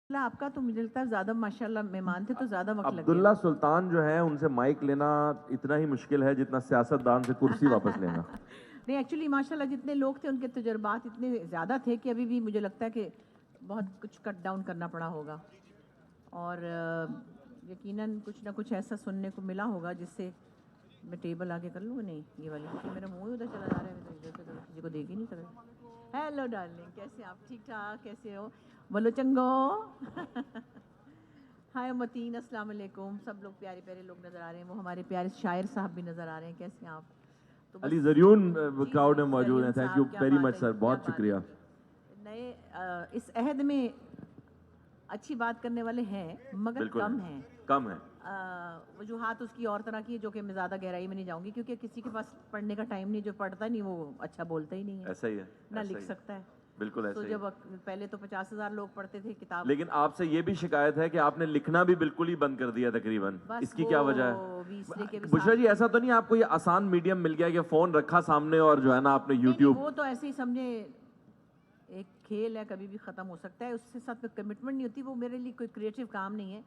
आपका तो मुझे लगता है ज्यादा माशाल्लाह मेहमान थे तो ज्यादा वक्त लग अब्दुल्ला सुल्तान जो है उनसे माइक लेना इतना ही मुश्किल है जितना सियासतदान से कुर्सी वापस लेना। नहीं एक्चुअली माशाल्लाह जितने लोग थे उनके तजुर्बात इतने ज़्यादा थे कि अभी भी मुझे लगता है कि बहुत कुछ कट डाउन करना पड़ा होगा और यकीनन कुछ ना कुछ ऐसा सुनने को मिला होगा जिससे मैं टेबल आगे कर लूँ। नहीं ये वाली क्योंकि मेरा मुंह उधर चला जा रहा है, मैं तो इधर से तो किसी को देख ही नहीं सकता। हेलो डार्लिंग, कैसे आप? ठीक ठाक, कैसे हो? बोलो चंगो। हाय मतीन, अस्सलाम वालेकुम। सब लोग प्यारे प्यारे लोग नज़र आ रहे हैं, वो हमारे प्यारे शायर साहब भी नज़र आ रहे हैं। कैसे हैं आप? तो अली जरियून क्राउड में मौजूद जरीन हैं। थैंक साहब, यू क्या वेरी बात मच है सर, जी, क्या बहुत बात शुक्रिया। है। नए इस अहद में अच्छी बात करने वाले हैं मगर बिल्कुल कम है, हैं। कम है। वजूहात उसकी और तरह की है जो कि मैं ज़्यादा गहराई में नहीं जाऊंगी क्योंकि किसी के पास पढ़ने का टाइम नहीं, जो पढ़ता नहीं वो अच्छा बोलता ही नहीं है, ऐसा ही है, ना ऐसा लिख ही है, सकता है। बिल्कुल तो ऐसा ही जब है। पहले तो 50,000 लोग पढ़ते थे किताब। लेकिन आपसे ये भी शिकायत है कि आपने लिखना भी बिल्कुल ही बंद कर दिया तकरीबन। बस इसकी वो क्या वजह भी है? इसलिए कि भी बुशरा साथ जी, ऐसा तो नहीं आपको ये आसान मीडियम मिल गया कि फोन रखा सामने और जो है ना आपने नहीं नहीं, यूट्यूब। वो तो ऐसे ही समझे एक खेल है, कभी भी ख़त्म हो सकता है, उससे साथ में कमिटमेंट नहीं होती। वो मेरे लिए कोई क्रिएटिव काम नहीं है।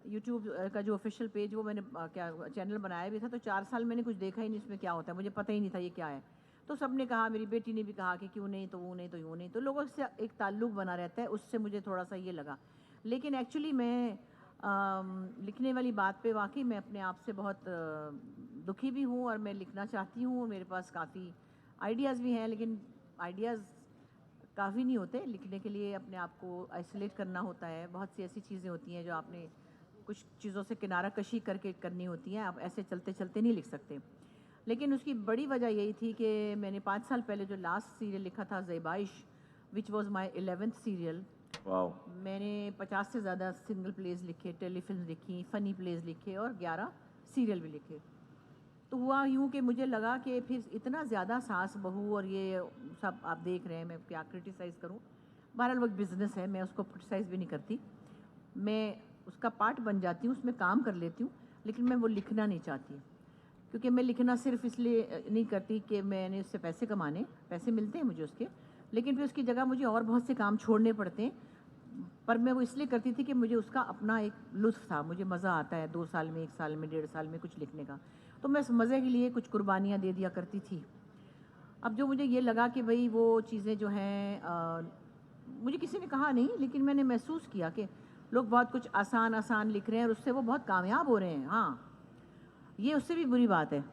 यूट्यूब का जो ऑफिशियल पेज वो मैंने क्या चैनल बनाया भी था तो 4 साल मैंने कुछ देखा ही नहीं उसमें क्या होता है, मुझे पता ही नहीं था ये क्या है। तो सबने कहा, मेरी बेटी ने भी कहा कि क्यों नहीं, तो वो नहीं तो यूँ नहीं, तो लोगों से एक ताल्लुक बना रहता है, उससे मुझे थोड़ा सा ये लगा। लेकिन एक्चुअली मैं लिखने वाली बात पे वाकई मैं अपने आप से बहुत दुखी भी हूँ और मैं लिखना चाहती हूँ। मेरे पास काफ़ी आइडियाज़ भी हैं लेकिन आइडियाज़ काफ़ी नहीं होते। लिखने के लिए अपने आप को आइसोलेट करना होता है, बहुत सी ऐसी चीज़ें होती हैं जो आपने कुछ चीज़ों से किनारा कशी करके करनी होती हैं, आप ऐसे चलते चलते नहीं लिख सकते। लेकिन उसकी बड़ी वजह यही थी कि मैंने 5 साल पहले जो लास्ट सीरियल लिखा था ज़ेबाइश, which was my 11th serial. वाह। मैंने 50 से ज़्यादा सिंगल प्लेज लिखे, टेलीफिल्म लिखी, फ़नी प्लेज लिखे और 11 सीरियल भी लिखे। तो हुआ यूँ कि मुझे लगा कि फिर इतना ज़्यादा सास बहू और ये सब आप देख रहे हैं, मैं क्या क्रिटिसाइज़ करूँ। बहरहाल वो बिज़नेस है, मैं उसको क्रिटिसाइज़ भी नहीं करती, मैं उसका पार्ट बन जाती हूँ, उसमें काम कर लेती हूँ, लेकिन मैं वो लिखना नहीं चाहती। क्योंकि मैं लिखना सिर्फ इसलिए नहीं करती कि मैंने उससे पैसे कमाने, पैसे मिलते हैं मुझे उसके, लेकिन फिर उसकी जगह मुझे और बहुत से काम छोड़ने पड़ते हैं। पर मैं वो इसलिए करती थी कि मुझे उसका अपना एक लुत्फ़ था, मुझे मज़ा आता है 2 साल में, 1 साल में, 1.5 साल में कुछ लिखने का। तो मैं उस मज़े के लिए कुछ कुर्बानियाँ दे दिया करती थी। अब जो मुझे ये लगा कि भई वो चीज़ें जो हैं मुझे किसी ने कहा नहीं लेकिन मैंने महसूस किया कि लोग बहुत कुछ आसान-आसान लिख रहे हैं और उससे वो बहुत कामयाब हो रहे हैं। हाँ, ये उससे भी बुरी बात है।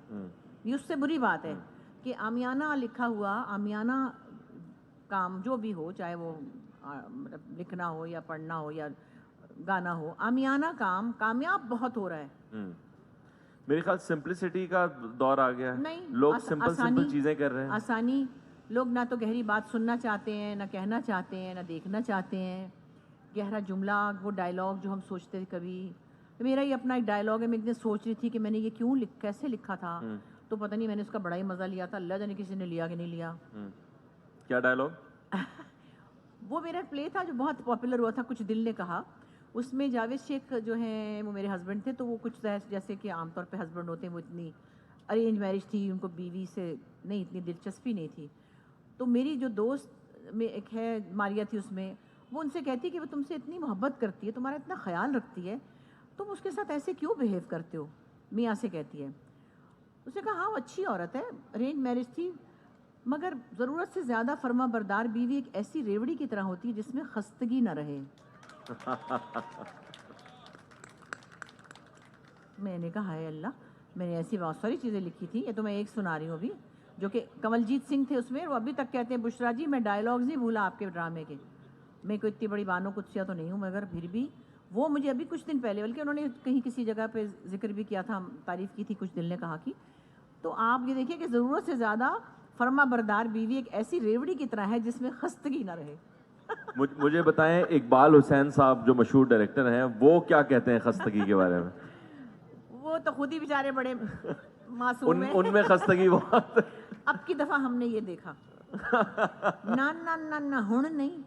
ये उससे बुरी बात है कि आमियाना लिखा हुआ, आमियाना काम जो भी हो, चाहे वो मतलब लिखना हो या पढ़ना हो या गाना हो, आमियाना काम कामयाब बहुत हो रहा है। मेरे ख्याल सिंपलिसिटी का दौर आ गया है। नहीं, लोग सिंपल आसानी, सिंपल चीजें कर रहे हैं। आसानी। लोग ना तो गहरी बात सुनना चाहते हैं, ना कहना चाहते हैं, ना देखना चाहते हैं। गहरा जुमला, वो डायलॉग जो हम सोचते थे कभी। मेरा ही अपना एक डायलॉग है, मैं एक दिन सोच रही थी कि मैंने ये क्यों कैसे लिखा था, तो पता नहीं मैंने उसका बड़ा ही मज़ा लिया था। अल्लाह जाने किसी ने लिया कि नहीं लिया। क्या डायलॉग? वो मेरा प्ले था जो बहुत पॉपुलर हुआ था, कुछ दिल ने कहा। उसमें जावेद शेख जो हैं वो मेरे हस्बैंड थे, तो वो कुछ जैसे कि आमतौर पे हस्बैंड होते हैं, वो इतनी अरेंज मैरिज थी, उनको बीवी से नहीं इतनी दिलचस्पी नहीं थी। तो मेरी जो दोस्त में एक है मारिया थी उसमें, वो उनसे कहती कि वो तुमसे इतनी मोहब्बत करती है, तुम्हारा इतना ख्याल रखती है, तुम उसके साथ ऐसे क्यों बिहेव करते हो? मियाँ से कहती है। उसने कहा हाँ वो अच्छी औरत है, अरेंज मैरिज थी, मगर ज़रूरत से ज़्यादा फर्मा बरदार बीवी एक ऐसी रेवड़ी की तरह होती है जिसमें खस्तगी न रहे। मैंने कहा हाय अल्लाह, मैंने ऐसी बहुत सारी चीज़ें लिखी थी, ये तो मैं एक सुना रही हूँ अभी, जो कि कंवलजीत सिंह थे उसमें, वो अभी तक कहते हैं बुशरा जी मैं डायलॉग्स नहीं भूला आपके ड्रामे के। मैं कोई इतनी बड़ी बानो कुत्सिया तो नहीं हूँ, मगर फिर भी वो मुझे अभी कुछ दिन पहले, बल्कि उन्होंने कहीं किसी जगह पे जिक्र भी किया था, तारीफ़ की थी, कुछ दिल ने कहा कि तो आप ये देखिए कि ज़रूरत से ज़्यादा फर्मा बरदार बीवी एक ऐसी रेवड़ी की तरह है जिसमें खस्तगी ना रहे। मुझे बताएं, इकबाल हुसैन साहब जो मशहूर डायरेक्टर हैं, वो क्या कहते हैं खस्तगी के बारे में? वो तो खुद ही बेचारे बड़े मासूम हैं। उनमें खस्तगी बहुत। अब की दफ़ा हमने ये देखा। ना ना ना ना हुण नहीं,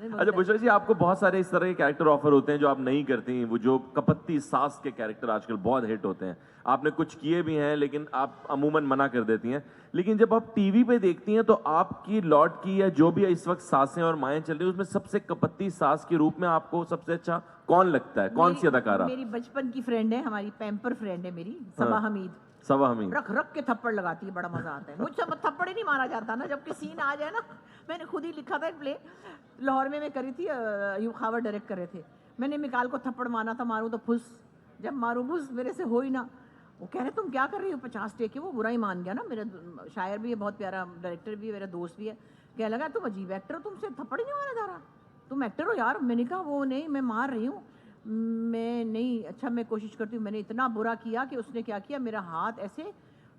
अच्छा बुशरा जी, आपको बहुत सारे इस तरह के कैरेक्टर ऑफर होते हैं जो आप नहीं करती, वो जो कपत्ती सास के कैरेक्टर आजकल बहुत हिट होते हैं, आपने कुछ किए भी हैं लेकिन आप अमूमन मना कर देती हैं। लेकिन जब आप टीवी पे देखती हैं तो आपकी लॉट की या जो भी इस वक्त सासें और माएँ चल रही हैं, उसमें सबसे कपत्ती सास के रूप में आपको सबसे अच्छा कौन लगता है, कौन सी अदाकारा? मेरी बचपन की फ्रेंड है, हमारी पैम्पर फ्रेंड है मेरी, सबा हमीद। सबा हमीद रख रख के थप्पड़ लगाती है, बड़ा मजा आता है। मुझसे थप्पड़ ही नहीं मारा जाता ना, जबकि सीन आ जाए ना। मैंने खुद ही लिखा था एक प्ले लाहौर में, मैं करी थी, अयूब खावर डायरेक्ट कर रहे थे। मैंने मिकाल को थप्पड़ मारा था, मारूं तो फुस, जब मारूं फुस, मेरे से हो ही ना। वो कह रहे तुम क्या कर रही हो, 50 टेक के। वो बुरा ही मान गया ना, मेरा शायर भी है, बहुत प्यारा डायरेक्टर भी है, मेरा दोस्त भी है। कह लगा तुम अजीब एक्टर हो, तुमसे थप्पड़ ही नहीं मारा जा रहा, तुम एक्टर हो यार। मैंने कहा वो नहीं, मैं मार रही हूँ, मैं नहीं, अच्छा मैं कोशिश करती हूँ। मैंने इतना बुरा किया कि उसने क्या किया, मेरा हाथ ऐसे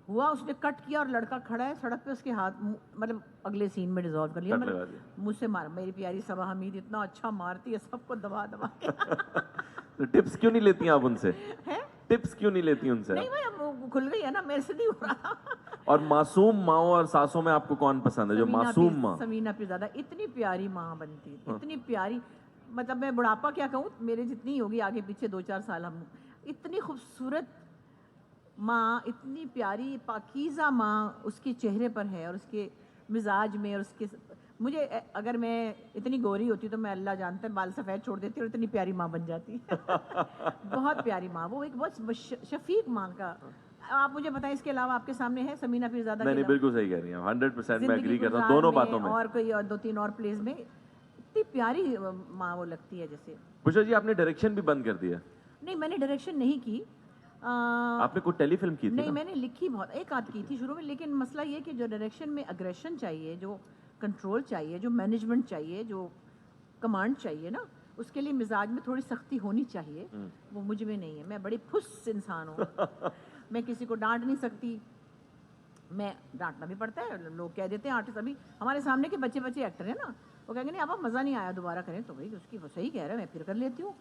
हुआ, उसने कट किया और लड़का खड़ा है सड़क पे, उसके हाथ मतलब अगले सीन में डिजॉल्व कर लिया। मतलब मुझसे मार, मेरी प्यारी सबा हमीद इतना अच्छा मारती है सबको दबा दबा के। तो टिप्स क्यों नहीं लेती आप उनसे? हैं? टिप्स क्यों नहीं लेती उनसे? नहीं भाई, अब खुल गई है ना, मेरे से नहीं हो रहा। और मासूम माओ और सासों में आपको कौन पसंद है, जो मासूम माँ? समीना पिरज़ादा इतनी प्यारी माँ बनती है, इतनी प्यारी, मतलब मैं बुढ़ापा क्या कहूँ, मेरे जितनी ही होगी, आगे पीछे 2-4 साल हम। इतनी खूबसूरत माँ, इतनी प्यारी पाकीज़ा माँ उसके चेहरे पर है और उसके मिजाज में, और उसके मुझे अगर मैं इतनी गोरी होती तो मैं, अल्लाह जानता है, बाल सफ़ेद छोड़ देती और इतनी प्यारी माँ बन जाती। बहुत प्यारी माँ, वो एक बहुत शफीक माँ का। आप मुझे बताएं, इसके अलावा आपके सामने है समीना पिरज़ादा? नहीं, बिल्कुल सही कह रही हैं, 100% मैं एग्री करता हूँ दोनों बातों में। और कोई और 2-3 और प्लेस में इतनी प्यारी माँ वो लगती है जैसे। बुशरा जी, आपने डायरेक्शन भी बंद कर दिया? नहीं, मैंने डायरेक्शन नहीं की। आपने कोई टेलीफिल्म की थी नहीं ना? मैंने लिखी बहुत, एक आध की थी शुरू में, लेकिन मसला ये कि जो डायरेक्शन में अग्रेशन चाहिए, जो कंट्रोल चाहिए, जो मैनेजमेंट चाहिए, जो कमांड चाहिए ना, उसके लिए मिजाज में थोड़ी सख्ती होनी चाहिए, वो मुझ में नहीं है। मैं बड़ी फुस इंसान हूँ। मैं किसी को डांट नहीं सकती, मैं डांटना भी पड़ता है, लोग कह देते हैं आर्टिस्ट, अभी हमारे सामने के बच्चे बच्चे एक्टर हैं ना, वो कहेंगे नहीं अब मज़ा नहीं आया, दोबारा करें, तो भाई उसकी वो सही कह रहा है, मैं फिर कर लेती हूँ।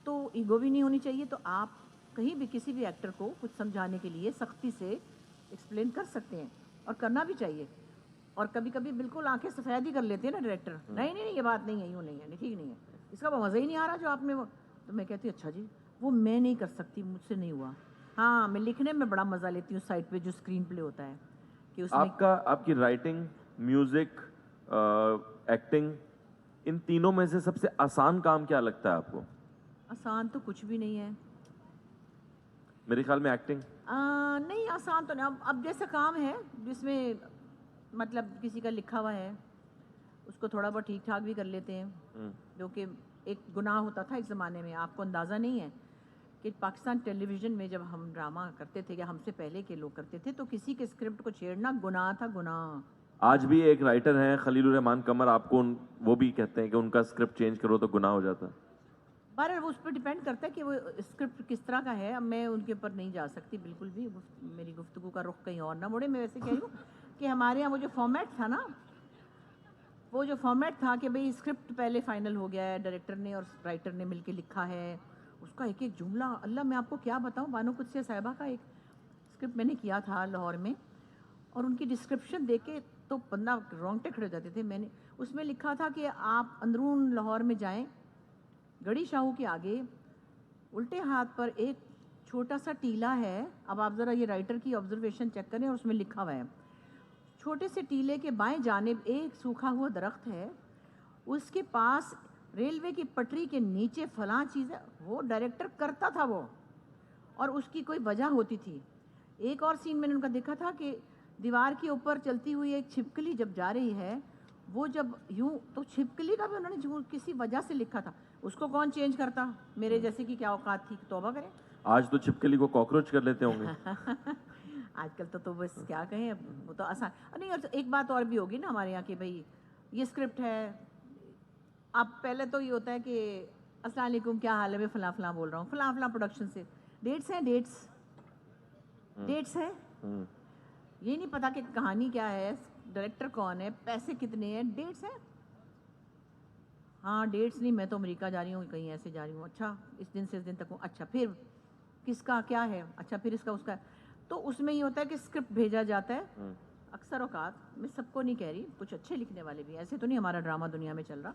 तो ईगो भी नहीं होनी चाहिए। तो आप कहीं भी किसी भी एक्टर को कुछ समझाने के लिए सख्ती से एक्सप्लेन कर सकते हैं, और करना भी चाहिए। और कभी कभी बिल्कुल आंखें सफ़ेद ही कर लेते हैं ना डायरेक्टर, नहीं नहीं नहीं ये बात नहीं है, यूँ नहीं है, ठीक नहीं है, इसका वो मज़ा ही नहीं आ रहा जो आपने वो। तो मैं कहती हूँ अच्छा जी, वो मैं नहीं कर सकती, मुझसे नहीं हुआ। हाँ, मैं लिखने में बड़ा मज़ा लेती हूँ साइड पे जो स्क्रीन प्ले होता है कि उसमें आपकी राइटिंग, म्यूजिक, एक्टिंग, इन तीनों में से सबसे आसान काम क्या लगता है आपको? आसान तो कुछ भी नहीं है मेरे ख्याल में एक्टिंग। नहीं आसान तो नहीं। अब जैसा काम है जिसमें मतलब किसी का लिखा हुआ है, उसको थोड़ा बहुत ठीक ठाक भी कर लेते हैं, जो कि एक गुनाह होता था एक ज़माने में। आपको अंदाज़ा नहीं है कि पाकिस्तान टेलीविज़न में जब हम ड्रामा करते थे, या हमसे पहले के लोग करते थे, तो किसी के स्क्रिप्ट को छेड़ना गुनाह था, गुनाह। आज भी एक राइटर हैं खलीलुर रहमान कमर, आपको वो भी कहते हैं कि उनका स्क्रिप्ट चेंज करो तो गुनाह हो जाता है। बहरहाल वो उस पर डिपेंड करता है कि वो स्क्रिप्ट किस तरह का है। अब मैं उनके ऊपर नहीं जा सकती बिल्कुल भी, मेरी गुफ्तगू का रुख कहीं और ना मुड़े। मैं वैसे कह रही हूँ कि हमारे यहाँ वो जो फॉर्मेट था ना, वो जो फॉर्मेट था कि भाई स्क्रिप्ट पहले फाइनल हो गया है, डायरेक्टर ने और राइटर ने मिलके लिखा है, उसका एक एक जुमला, अल्लाह मैं आपको क्या बताऊँ। बानो कुदसिया साहिबा का एक स्क्रिप्ट मैंने किया था लाहौर में, और उनकी डिस्क्रिप्शन देख के तो बंदा रोंगटे खड़े हो जाते थे। मैंने उसमें लिखा था कि आप अंदरून लाहौर में जाएं, गड़ी शाहू के आगे उल्टे हाथ पर एक छोटा सा टीला है। अब आप ज़रा ये राइटर की ऑब्जर्वेशन चेक करें, और उसमें लिखा हुआ है, छोटे से टीले के बाएं जानिब एक सूखा हुआ दरख्त है, उसके पास रेलवे की पटरी के नीचे फलां चीज़ है। वो डायरेक्टर करता था वो, और उसकी कोई वजह होती थी। एक और सीन मैंने उनका देखा था कि दीवार के ऊपर चलती हुई एक छिपकली जब जा रही है, वो जब यूं, तो छिपकली का भी उन्होंने जो किसी वजह से लिखा था, उसको कौन चेंज करता? मेरे जैसे की क्या औकात थी, तौबा करें। आज तो छिपकली को कॉकरोच कर लेते होंगे। आजकल तो बस क्या कहें, वो तो आसान नहीं। और एक बात और भी होगी ना हमारे यहाँ की, भाई ये स्क्रिप्ट है, अब पहले तो ये होता है कि अस्सलाम वालेकुम, क्या हाल है, मैं फ़लाँ फ़लाँ बोल रहा हूँ, फ़लाँ फ़लाँ प्रोडक्शन से, डेट्स हैं, डेट्स हैं, ये नहीं पता कि कहानी क्या है, डायरेक्टर कौन है, पैसे कितने हैं, डेट्स हैं। हाँ डेट्स नहीं, मैं तो अमेरिका जा रही हूँ, कहीं ऐसे जा रही हूँ, अच्छा इस दिन से इस दिन तक हूँ, अच्छा फिर किसका क्या है, अच्छा फिर इसका उसका। तो उसमें ये होता है कि स्क्रिप्ट भेजा जाता है। अक्सर औकात, मैं सबको नहीं कह रही, कुछ अच्छे लिखने वाले भी, ऐसे तो नहीं हमारा ड्रामा दुनिया में चल रहा,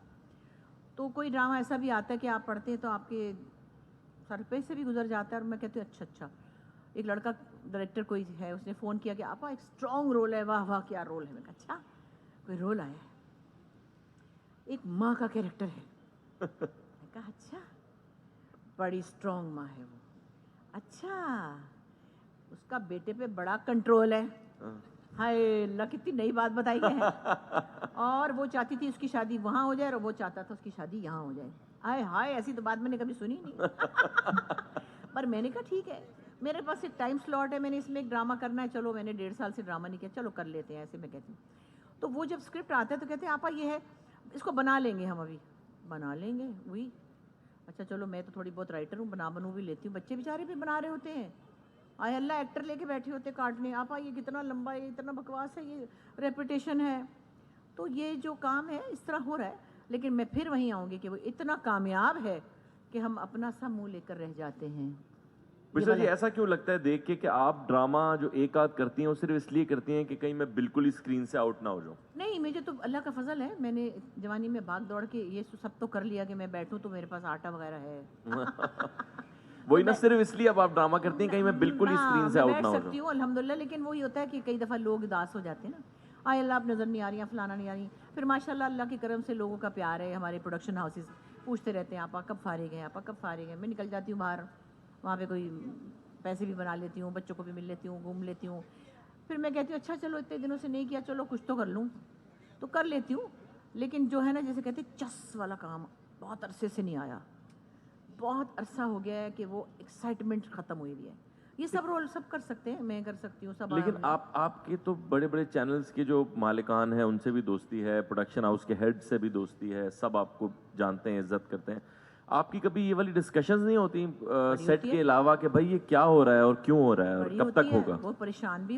तो कोई ड्रामा ऐसा भी आता है कि आप पढ़ते हैं तो आपके सर पे से भी गुजर जाता है और मैं कहती हूँ अच्छा अच्छा। एक लड़का डायरेक्टर कोई है, उसने फ़ोन किया कि आपा एक स्ट्रॉन्ग रोल है, वाह वाह क्या रोल है। मैं कहा अच्छा कोई रोल आया है, एक माँ का कैरेक्टर है। मैं कहा अच्छा, बड़ी स्ट्रॉन्ग माँ है वो। अच्छा, उसका बेटे पे बड़ा कंट्रोल है। हाय अल्लाह, कितनी नई बात बताई है। और वो चाहती थी उसकी शादी वहाँ हो जाए और वो चाहता था उसकी शादी यहाँ हो जाए। हाय हाय, ऐसी तो बात मैंने कभी सुनी नहीं। पर मैंने कहा ठीक है, मेरे पास एक टाइम स्लॉट है, मैंने इसमें एक ड्रामा करना है, चलो मैंने 1.5 साल से ड्रामा नहीं किया, चलो कर लेते हैं, ऐसे मैं कहती हूँ। तो वो जब स्क्रिप्ट आता है तो कहते हैं आपा ये है, इसको बना लेंगे हम, अभी बना लेंगे वही। अच्छा चलो, मैं तो थोड़ी बहुत राइटर हूँ, बनू भी लेती हूँ, बच्चे बेचारे भी बना रहे होते हैं। आय अल्लाह, एक्टर लेके बैठे होते काटने, आपा ये कितना लंबा है, इतना बकवास है, ये रेपुटेशन है। तो ये जो काम है इस तरह हो रहा है, लेकिन मैं फिर वहीं आऊँगी कि वो इतना कामयाब है कि हम अपना सा मुँह लेकर रह जाते हैं। मिश्रा जी, ऐसा क्यों लगता है देख के कि आप ड्रामा जो एक आध करती हैं वो सिर्फ इसलिए करती हैं कि कहीं मैं बिल्कुल ही स्क्रीन से आउट ना हो जाऊं? नहीं, मुझे तो अल्लाह का फजल है, मैंने जवानी में भाग दौड़ के ये सब तो कर लिया कि मैं बैठूं तो मेरे पास आटा वगैरह है। वही ना, सिर्फ इसलिए अब आप ड्रामा करती हैं कहीं मैं बिल्कुल ही स्क्रीन से मैं आउट बैठ ना हो सकती जाऊं। हूँ अल्हम्दुलिल्लाह, लेकिन वही होता है कि कई दफ़ा लोग उदास हो जाते हैं ना, आय अल्लाह आप नज़र नहीं आ रही हैं, फलाना नहीं आ रही। फिर माशाल्लाह अल्लाह के करम से लोगों का प्यार है, हमारे प्रोडक्शन हाउसेस पूछते रहते हैं आपा कब फारिग हैं, आपा कब फारिग हैं। मैं निकल जाती हूँ बाहर, वहाँ पे कोई पैसे भी बना लेती हूँ, बच्चों को भी मिल लेती हूँ, घूम लेती हूँ। फिर मैं कहती हूँ अच्छा चलो इतने दिनों से नहीं किया, चलो कुछ तो कर लूँ, तो कर लेती हूँ। लेकिन जो है ना, जैसे कहते हैं चस वाला काम बहुत अरसे से नहीं आया, बहुत अरसा हो गया है कि वो एक्साइटमेंट ख़त्म हुई है। ये सब रोल सब कर सकते हैं, मैं कर सकती हूँ सब। लेकिन आपके तो बड़े बड़े चैनल्स के जो मालिकान हैं उनसे भी दोस्ती है, प्रोडक्शन हाउस के हेड से भी दोस्ती है, सब आपको जानते हैं, इज्जत करते हैं। आपकी कभी ये वाली डिस्कशंस नहीं होती सेट के अलावा कि भाई ये क्या हो रहा है और क्यों हो रहा है और बड़ी कब होती तक है, होगा? वो परेशान भी